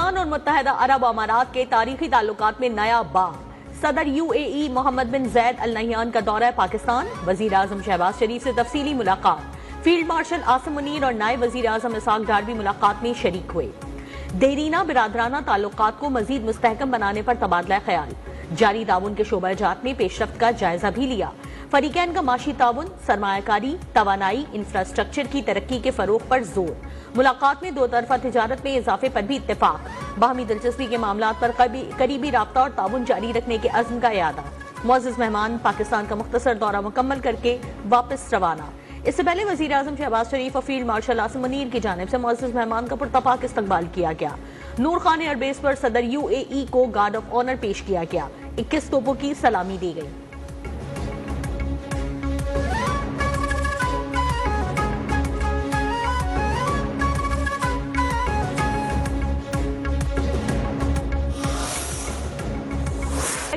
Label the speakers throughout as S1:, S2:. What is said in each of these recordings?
S1: पाकिस्तान और मुत्तहदा अरब अमारात के तारीखी ताल्लुकात में नया बाब। सदर UAE मोहम्मद बिन जैद अल नहयान का दौरा पाकिस्तान, वजीर आजम शहबाज शरीफ से तफसीली मुलाकात। फील्ड मार्शल आसिम मुनीर और नायब वजीर आजम इसाक डार भी मुलाकात में शरीक हुए। देरीना बिरादराना ताल्लुकात को मजीद मुस्तहकम बनाने पर तबादला ख्याल। जारी ताउन के शोबा-ए-जात में पेशरफ्त का जायजा भी लिया। फरीकैन का माशी ताउन, सरमायाकारी, तवानाई, इंफ्रास्ट्रक्चर की तरक्की के फरोग पर जोर। मुलाकात में दो तरफा तिजारत में इजाफे पर भी इत्तेफाक। बाहमी दिलचस्पी के मामला पर करीबी राब्ता और ताउन जारी रखने के अज़्म का यादा। मुअज़्ज़ज़ मेहमान पाकिस्तान का मुख्तसर दौरा मुकम्मल करके वापस रवाना। इससे पहले वजीर आजम शहबाज शरीफ और फील्ड मार्शल आसिम मुनीर की जानिब से मुअज़्ज़ज़ मेहमान का पुरतपाक इस्तकबाल किया गया। नूर खान एयरबेस पर सदर UAE को गार्ड ऑफ ऑनर पेश किया गया। 21 तोपों की सलामी दी गई।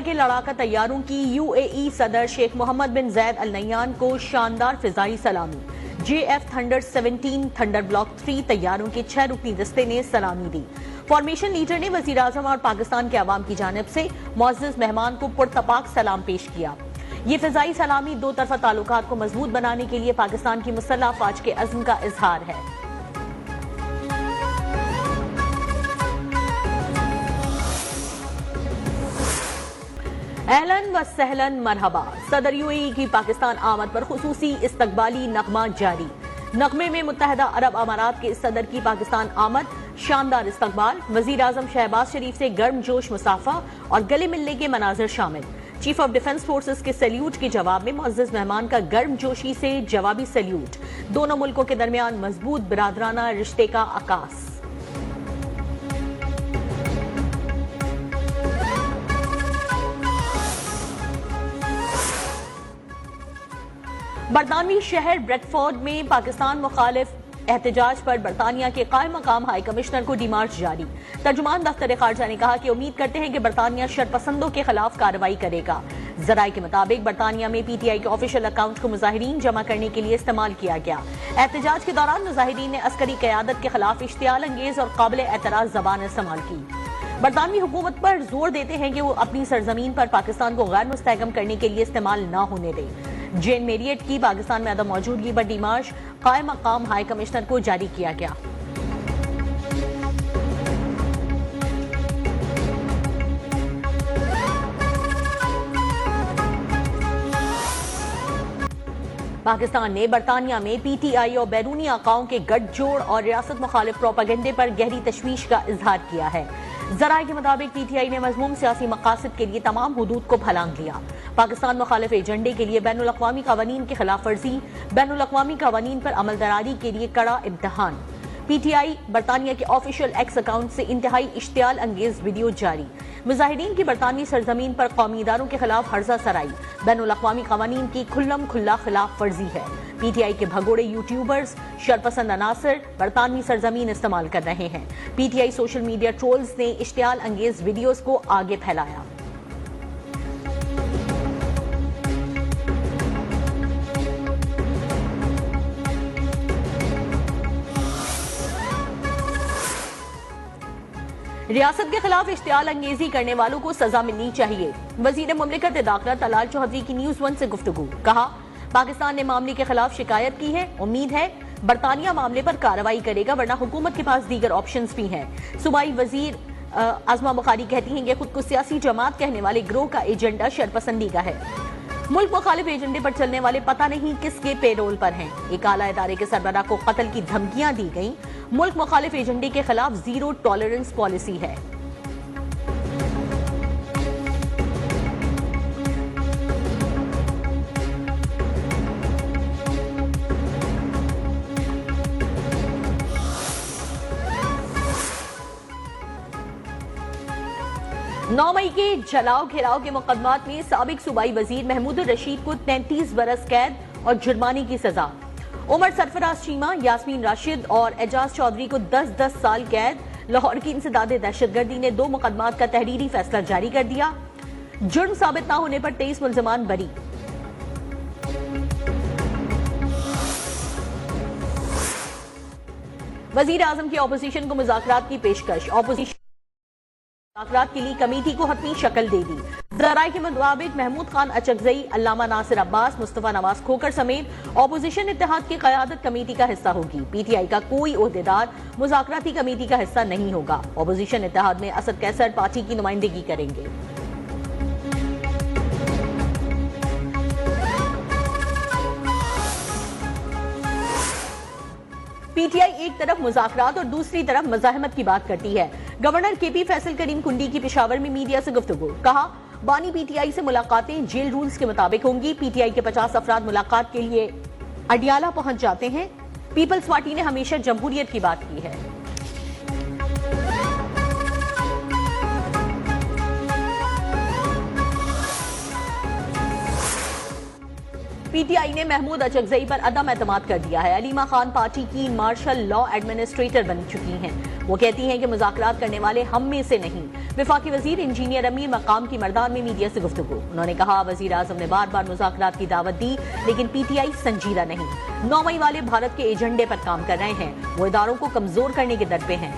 S1: के लड़ाका तैयारों की UAE सदर शेख मोहम्मद बिन जैद अल नहयान को शानदार फिजाई सलामी। JF थंडर 17 थंडर ब्लॉक 3 तैयारों के 6 रुकनी दस्ते ने सलामी दी। फॉर्मेशन लीडर ने वजीर आजम और पाकिस्तान के अवाम की जानिब से मुअज़्ज़ज़ मेहमान को पुरतपाक सलाम पेश किया। ये फिजाई सलामी दो तरफा ताल्लुकात को मजबूत बनाने के लिए पाकिस्तान की मुसल्लह अफवाज के अज़्म का इजहार है। एहलन व सहलन मरहबा। सदर UAE की पाकिस्तान आमद पर खुसूसी इस्तकबाली नगमा जारी। नगमे में मुत्तहदा अरब अमारात के सदर की पाकिस्तान आमद, शानदार इस्तकबाल, वजीर आजम शहबाज शरीफ से गर्मजोश मुसाफा और गले मिलने के मनाजिर शामिल। चीफ ऑफ डिफेंस फोर्सेस के सैल्यूट के जवाब में मुअज़्ज़ज़ मेहमान का गर्मजोशी से जवाबी सैल्यूट। दोनों मुल्कों के दरमियान मजबूत बिरादराना रिश्ते का आकाश। बरतानवी शहर ब्रेडफोर्ड में पाकिस्तान मुखालिफ एहतजाज पर बरतानिया के कायम मकाम हाई कमिश्नर को डिमार्च जारी। तर्जुमान दफ्तर खारजा ने कहा कि उम्मीद करते हैं कि बरतानिया शरपसंदों के खिलाफ कार्रवाई करेगा। जराये के मुताबिक बरतानिया में PTI के ऑफिशियल अकाउंट को मुजाहिरीन जमा करने के लिए इस्तेमाल किया गया। एहतजाज के दौरान मुजाहिरीन ने अस्करी क़यादत के खिलाफ इश्तियाल अंगेज और काबिल एतराज ज़बान इस्तेमाल की। बरतानवी हुकूमत पर जोर देते हैं कि वो अपनी सरजमीन पर पाकिस्तान को गैर मुस्तहकम करने के लिए इस्तेमाल न होने दे। जेन मेरियट की पाकिस्तान में अदम मौजूदगी पर डिमार्च कायम मकाम हाई कमिश्नर को जारी किया गया। पाकिस्तान ने बरतानिया में PTI और बैरूनी आकाओं के गठजोड़ और रियासत मुखालिफ प्रोपेगेंडे पर गहरी तशवीश का इजहार किया है। जराये के मुताबिक PTI ने मज़मूम सियासी मकासद के लिए तमाम हुदूद को फलांग लिया। पाकिस्तान मुखालिफ एजेंडे के लिए बैनुल अक़वामी क़वानीन की खिलाफ वर्जी, बैनुल अक़वामी क़वानीन पर अमलदरारी के लिए कड़ा इम्तहान। PTI बरतानिया के ऑफिशियल एक्स अकाउंट से इंतहाई इश्तियाल अंगेज वीडियो जारी। मुजाहिरीन की बरतानवी सरजमीन पर कौमी इदारों के खिलाफ हर्जा सराई, बैनुल अक़वामी क़वानीन की खुल्लम खुल्ला खिलाफ वर्जी है। PTI के भगोड़े यूट्यूबर्स, शरपसंद अनासर बरतानवी सरजमीन इस्तेमाल कर रहे हैं। PTI सोशल मीडिया ट्रोल्स ने इश्तियाल अंगेज वीडियोस को आगे फैलाया। रियासत के खिलाफ इश्तियाल अंगेजी करने वालों को सजा मिलनी चाहिए। वजीर मुमलिकत दाखिला तलाल चौधरी की न्यूज़ 1 से गुफ्तगू। कहा, पाकिस्तान ने मामले के खिलाफ शिकायत की है। उम्मीद है बरतानिया मामले पर कार्रवाई करेगा, वरना हुकूमत के पास दीगर ऑप्शंस भी हैं। सूबाई वजीर आजमा बुखारी कहती हैं कि खुद को सियासी जमात कहने वाले गिरोह का एजेंडा शरपसंदी का है। मुल्क मुखालिफ एजेंडे पर चलने वाले पता नहीं किसके पेरोल पर हैं। एक आला इदारे के सरबराह को कत्ल की धमकियां दी गई। मुल्क मुखालिफ एजेंडे के खिलाफ जीरो टॉलरेंस पॉलिसी है। नौ मई के जलाओ घेराव के मुकदमात में साबिक सूबाई वजीर महमूद रशीद को 33 बरस कैद और जुर्माने की सजा। उमर सरफराज चीमा, यास्मीन राशिद और एजाज चौधरी को 10-10 साल कैद। लाहौर की इंसदाद दहशतगर्दी ने 2 मुकदमात का तहरीरी फैसला जारी कर दिया। जुर्म साबित न होने पर 23 मुल्जिमान बरी। वजीर आजम की अपोजिशन को मुज़ाकरात की पेशकश। अपोजिशन मुज़ाकरात के लिए कमेटी को हतमी शक्ल दे दी। जराये के मुताबिक महमूद खान अचकजई, अल्लामा नासिर अब्बास, मुस्तफा नवाज खोखर समेत ऑपोजिशन इत्तेहाद की क़यादत कमेटी का हिस्सा होगी। पीटीआई का कोई ओहदेदार मुज़ाकराती कमेटी का हिस्सा नहीं होगा। ऑपोजिशन इत्तेहाद में असद कैसर पार्टी की नुमाइंदगी करेंगे। पीटीआई एक तरफ मुज़ाकरात और दूसरी तरफ मज़ाहमत की बात करती है। गवर्नर केपी फैसल करीम कुंडी की पेशावर में मीडिया से गुफ्तगू। कहा, बानी पीटीआई से मुलाकातें जेल रूल्स के मुताबिक होंगी। पीटीआई के 50 अफराद मुलाकात के लिए अडियाला पहुंच जाते हैं। पीपल्स पार्टी ने हमेशा जमहूरियत की बात की है। पीटीआई ने महमूद अचकजई पर अदम एतमाद कर दिया है। अलीमा खान पार्टी की मार्शल लॉ एडमिनिस्ट्रेटर बन चुकी हैं। वो कहती हैं कि मुज़ाकरात करने वाले हम में से नहीं। वफाकी वजीर इंजीनियर अमीर मकाम की मर्दान में मीडिया से गुफ्तगू। उन्होंने कहा, वजीर आजम ने बार बार मुज़ाकरात की दावत दी, लेकिन पीटीआई संजीदा नहीं। 9 मई वाले भारत के एजेंडे पर काम कर रहे हैं। वो इदारों को कमजोर करने के दर पे हैं।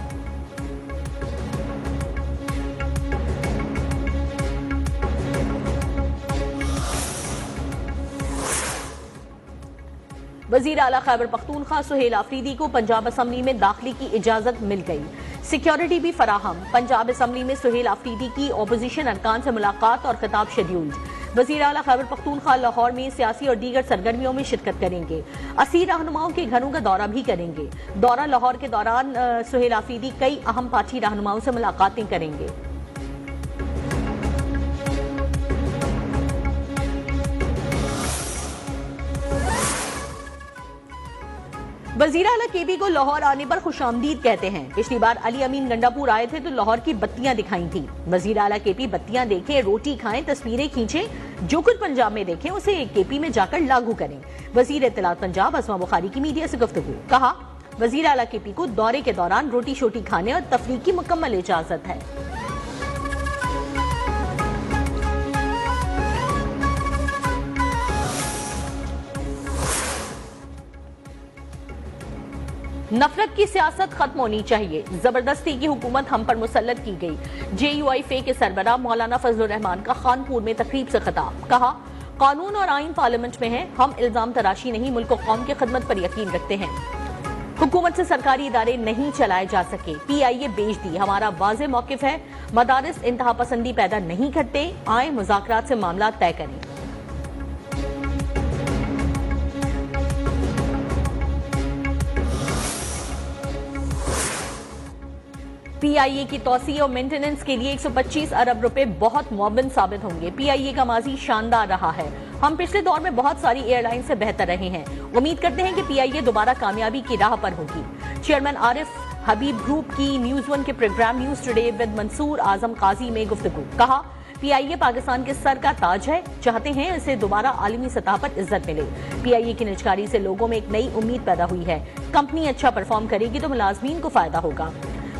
S1: वजीर आला खैबर पख्तूनख्वा सुहेल आफरीदी को पंजाब असम्बली में दाखिले की इजाजत मिल गई। सिक्योरिटी भी फराहम। पंजाब असम्बली में सुहेल आफरीदी की ऑपोजिशन अरकान से मुलाकात और खिताब शेड्यूल्ड। वजीर आला खैबर पख्तूनख्वा लाहौर में सियासी और दीगर सरगर्मियों में शिरकत करेंगे। असीर रहनुमाओं के घरों का दौरा भी करेंगे। दौरा लाहौर के दौरान सुहेल आफरीदी कई अहम पार्टी रहनुमाओं से मुलाकातें करेंगे। वजीर आला केपी को लाहौर आने पर खुशामदीद कहते हैं। पिछली बार अली अमीन गंडापुर आए थे तो लाहौर की बत्तियां दिखाई थी। वजीर आला केपी बत्तियां देखें, रोटी खाएं, तस्वीरें खींचें, जो कुछ पंजाब में देखें उसे केपी में जाकर लागू करें। वजीर इत्तलात पंजाब असमा बुखारी की मीडिया से गुफ्तगू। कहा, वजीर आला केपी को दौरे के दौरान रोटी शोटी खाने और तफरीह की मुकम्मल इजाजत है। नफरत की सियासत खत्म होनी चाहिए। जबरदस्ती की हुकूमत हम पर मुसल्लत की गई। JUIF के सरबराह मौलाना फजलुर रहमान का खानपुर में तकरीब से खिताब। कहा, कानून और आइन पार्लियामेंट में है, हम इल्जाम तराशी नहीं, मुल्क और कौम की खिदमत पर यकीन रखते हैं। हुकूमत से सरकारी इदारे नहीं चलाए जा सके। PIA बेच दी। हमारा वाज़ेह मौकिफ है, मदारिस इंतहा पसंदी पैदा नहीं करते। आए मुज़ाकरात से मामला तय करें। PIA की तौसी और मेंटेनेंस के लिए 125 अरब रुपए बहुत मुअव्विन साबित होंगे। PIA का माजी शानदार रहा है। हम पिछले दौर में बहुत सारी एयरलाइन से बेहतर रहे हैं। उम्मीद करते हैं कि PIA दोबारा कामयाबी की राह पर होगी। चेयरमैन आरिफ हबीब ग्रुप की न्यूज 1 के program news today with Mansoor Azam Qazi में गुफ्तगू। कहा, PIA पाकिस्तान के सर का ताज है, चाहते हैं इसे दोबारा आलमी सतह पर इज्जत मिले। PIA की निजकारी से लोगों में एक नई उम्मीद पैदा हुई है। कंपनी अच्छा परफॉर्म करेगी तो मुलाजमीन को फायदा होगा।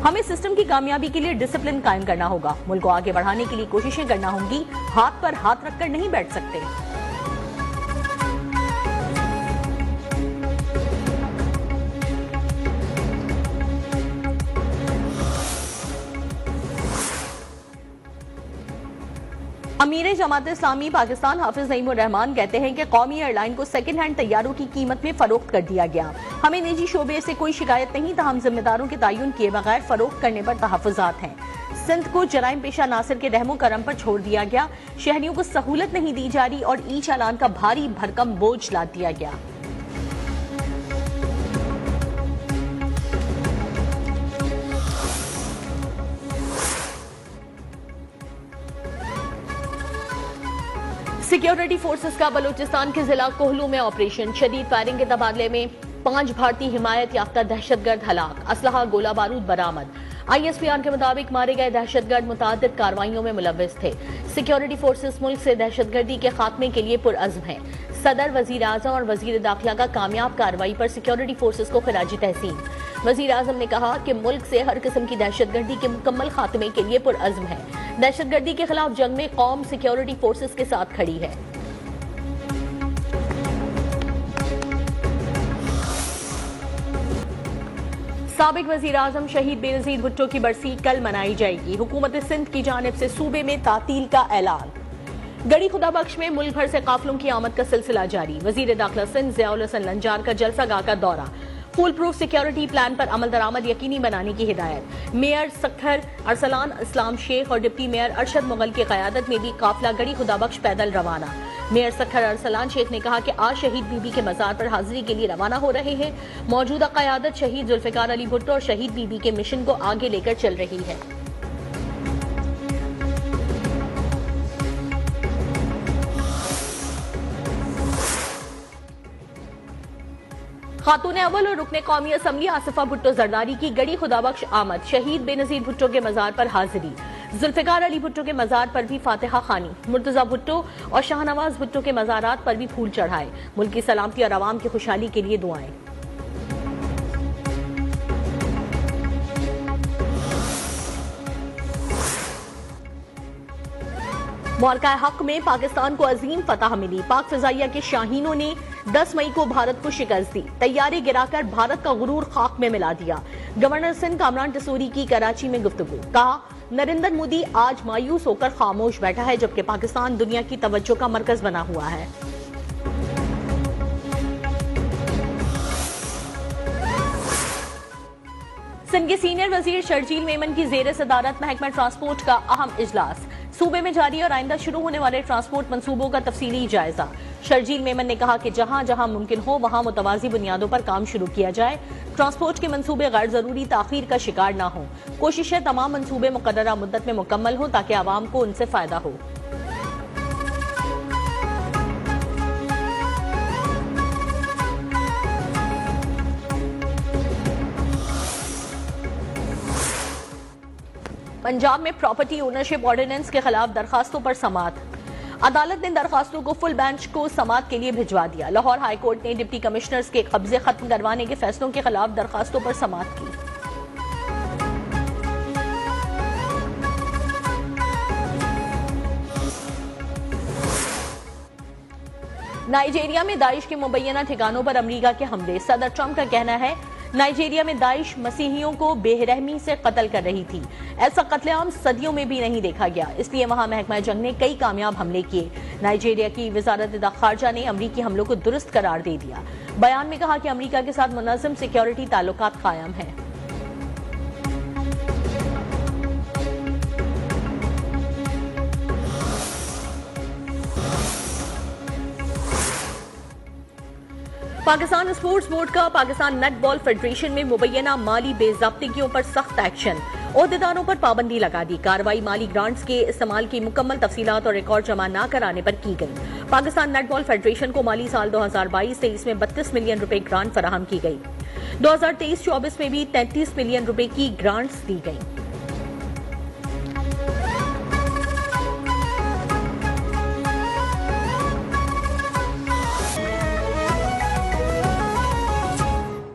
S1: हमें सिस्टम की कामयाबी के लिए डिसिप्लिन कायम करना होगा। मुल्क को आगे बढ़ाने के लिए कोशिशें करना होंगी। हाथ पर हाथ रखकर नहीं बैठ सकते। अमीर जमात इस्लामी पाकिस्तान हाफिज नईमुर रहमान कहते हैं कि कौमी एयरलाइन को सेकंड हैंड तैयारों की कीमत में फरोख्त कर दिया गया। हमें निजी शोबे से कोई शिकायत नहीं, ताहम जिम्मेदारों के तयन किए बगैर फरोख्त करने पर तहफ़्फ़ुज़ात हैं। सिंध को जराइम पेशा नासिर के रहमो करम पर छोड़ दिया गया। शहरियों को सहूलत नहीं दी जा रही और ई चालान का भारी भरकम बोझ लाद दिया गया। सिक्योरिटी फोर्सेस का बलूचिस्तान के जिला कोहलू में ऑपरेशन। शदीद फायरिंग के तबादले में 5 भारतीय हिमायत याफ्ता दहशतगर्द हलाक। असलहा गोला बारूद बरामद। ISPR के मुताबिक मारे गए दहशतगर्द मुतादिद कार्रवाइयों में मुलव्विस थे। सिक्योरिटी फोर्सेस मुल्क से दहशतगर्दी के खात्मे के लिए पुरअज़्म हैं। सदर, वजीर आजम और वजीर दाखिला का कामयाब कार्रवाई पर सिक्योरिटी फोर्सेस को खिराजी तहसीन। वजीर आजम ने कहा कि मुल्क से हर किस्म की दहशतगर्दी के मुकम्मल खात्मे के लिए पुरअज़्म है। दहशतगर्दी के खिलाफ जंग में कौम सिक्योरिटी फोर्सेस के साथ खड़ी है। साबिक वजीर आजम शहीद बेनजीर भुट्टो की बरसी कल मनाई जाएगी। हुकूमत सिंध की जानिब से सूबे में तातील का ऐलान। गड़ी खुदा बख्श में मुल्क भर से काफिलों की आमद का सिलसिला जारी। वजीर दाखिला सिंध ज़ियाउल हसन लंजार का जलसा गाह का दौरा। फुल प्रूफ सिक्योरिटी प्लान पर अमल दरामद यकीनी बनाने की हिदायत। मेयर सखर अरसलान इस्लाम शेख और डिप्टी मेयर अरशद मुगल की क़यादत में भी काफिला गड़ी खुदा बख्श पैदल रवाना। मेयर सखर अरसलान शेख ने कहा कि आज शहीद बीबी के मज़ार पर हाजिरी के लिए रवाना हो रहे हैं। मौजूदा क़यादत शहीद जुल्फ़िकार अली भुट्टो और शहीद बीबी के मिशन को आगे लेकर चल रही है। खातून अव्वल और रुकने कौमी असम्बली आसिफा भुट्टो जरदारी की गड़ी खुदाबख्श आमद। शहीद बेनजीर भुट्टो के मज़ार पर हाजिरी। जुल्फ़िकार अली भुट्टो के मज़ार पर भी फातिहा खानी। मुर्तज़ा भुट्टो और शाहनवाज भुट्टो के मज़ारात पर भी फूल चढ़ाए। मुल्क की सलामती और आवाम की खुशहाली के लिए दुआएं। मौलका हक में पाकिस्तान को अजीम फतह मिली। पाक फिजाइया के शाहीनों ने 10 मई को भारत को शिकस्त दी। तैयारे गिराकर भारत का गुरूर खाक में मिला दिया। गवर्नर सिंध कामरान टसूरी की कराची में गुफ्तगू। कहा, नरेंद्र मोदी आज मायूस होकर खामोश बैठा है, जबकि पाकिस्तान दुनिया की तवज्जो का मरकज बना हुआ है। सिंध के सीनियर वजीर शर्जील मेमन की जेर सदारत महकमा ट्रांसपोर्ट का अहम इजलास। सूबे में जारी और आइंदा शुरू होने वाले ट्रांसपोर्ट मंसूबों का तफसीली जायजा। शर्जील मेमन ने कहा कि जहां जहां मुमकिन हो वहां मुतवाजी बुनियादों पर काम शुरू किया जाए। ट्रांसपोर्ट के मंसूबे गैर जरूरी ताखीर का शिकार न हो। कोशिश है तमाम मंसूबे मुकर्ररा मुद्दत में मुकम्मल हो ताकि आवाम को उनसे फायदा हो। पंजाब में प्रॉपर्टी ओनरशिप ऑर्डिनेंस के खिलाफ दरखास्तों पर समाअत। अदालत ने दरखास्तों को फुल बेंच को समाअत के लिए भिजवा दिया। लाहौर हाई कोर्ट ने डिप्टी कमिश्नर्स के कब्जे खत्म करवाने के फैसलों के खिलाफ दरखास्तों पर समाअत की। नाइजीरिया में दाइश के मुबैना ठिकानों पर अमरीका के हमले। सदर ट्रंप का कहना है, नाइजीरिया में दाइश मसीहियों को बेरहमी से कत्ल कर रही थी। ऐसा कत्लेआम सदियों में भी नहीं देखा गया, इसलिए वहां महकमा जंग ने कई कामयाब हमले किए। नाइजीरिया की वजारत खारजा ने अमरीकी हमलों को दुरुस्त करार दे दिया। बयान में कहा कि अमरीका के साथ मुनज़्ज़म सिक्योरिटी ताल्लुकात कायम हैं। पाकिस्तान स्पोर्ट्स बोर्ड का पाकिस्तान नेटबॉल फेडरेशन में मुबैना माली बेज़ाब्तिगियों पर सख्त एक्शन। ओहदेदारों पर पाबंदी लगा दी। कार्रवाई माली ग्रांट्स के इस्तेमाल की मुकम्मल तफसीलात और रिकॉर्ड जमा न कराने पर की गई। पाकिस्तान नेटबॉल फेडरेशन को माली साल 2022-23 में 32 मिलियन रुपए ग्रांट फराहम की गई। 2023-24 में भी 33 मिलियन रुपए की ग्रांट्स दी गई।